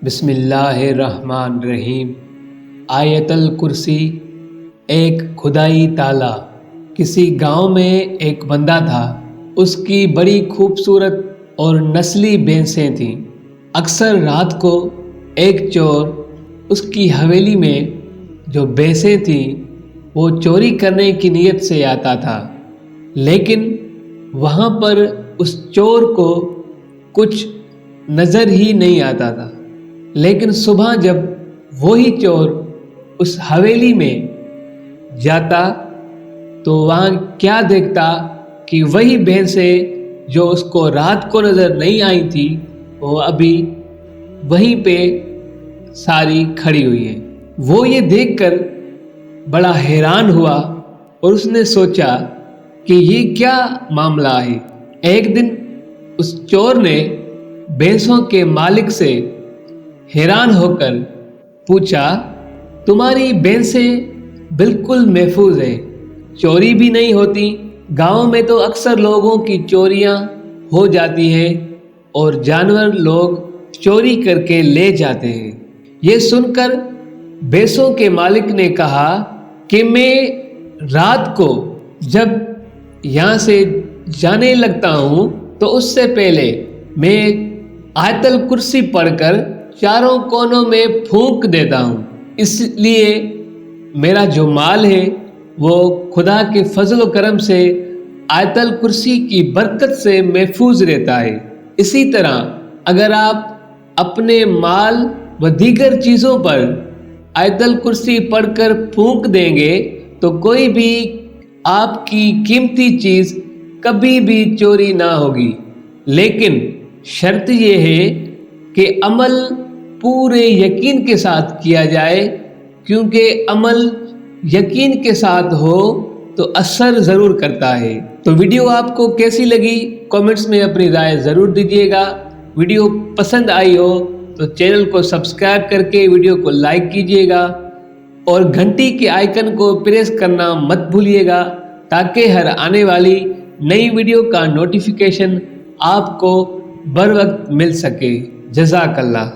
بسم اللہ الرحمن الرحیم۔ آیت الکرسی ایک خدائی تالا۔ کسی گاؤں میں ایک بندہ تھا، اس کی بڑی خوبصورت اور نسلی بھینسیں تھیں۔ اکثر رات کو ایک چور اس کی حویلی میں جو بھینسیں تھیں وہ چوری کرنے کی نیت سے آتا تھا، لیکن وہاں پر اس چور کو کچھ نظر ہی نہیں آتا تھا۔ لیکن صبح جب وہی چور اس حویلی میں جاتا تو وہاں کیا دیکھتا کہ وہی بھینسیں جو اس کو رات کو نظر نہیں آئی تھی وہ ابھی وہیں پہ ساری کھڑی ہوئی ہیں۔ وہ یہ دیکھ کر بڑا حیران ہوا اور اس نے سوچا کہ یہ کیا معاملہ ہے۔ ایک دن اس چور نے بھینسوں کے مالک سے حیران ہو کر پوچھا، تمہاری بھینسیں بالکل محفوظ ہیں، چوری بھی نہیں ہوتی؟ گاؤں میں تو اکثر لوگوں کی چوریاں ہو جاتی ہیں اور جانور لوگ چوری کر کے لے جاتے ہیں۔ یہ سن کر بھینسوں کے مالک نے کہا کہ میں رات کو جب یہاں سے جانے لگتا ہوں تو اس سے پہلے میں آیت الکرسی پڑھ کر چاروں کونوں میں پھونک دیتا ہوں، اس لیے میرا جو مال ہے وہ خدا کے فضل و کرم سے آیت الکرسی کی برکت سے محفوظ رہتا ہے۔ اسی طرح اگر آپ اپنے مال و دیگر چیزوں پر آیت الکرسی پڑھ کر پھونک دیں گے تو کوئی بھی آپ کی قیمتی چیز کبھی بھی چوری نہ ہوگی، لیکن شرط یہ ہے کہ عمل پورے یقین کے ساتھ کیا جائے، کیونکہ عمل یقین کے ساتھ ہو تو اثر ضرور کرتا ہے۔ تو ویڈیو آپ کو کیسی لگی کامنٹس میں اپنی رائے ضرور دیجیے گا۔ ویڈیو پسند آئی ہو تو چینل کو سبسکرائب کر کے ویڈیو کو لائک کیجیے گا اور گھنٹی کے آئیکن کو پریس کرنا مت بھولیے گا تاکہ ہر آنے والی نئی ویڈیو کا نوٹیفیکیشن آپ کو بر وقت مل سکے۔ جزاک اللہ۔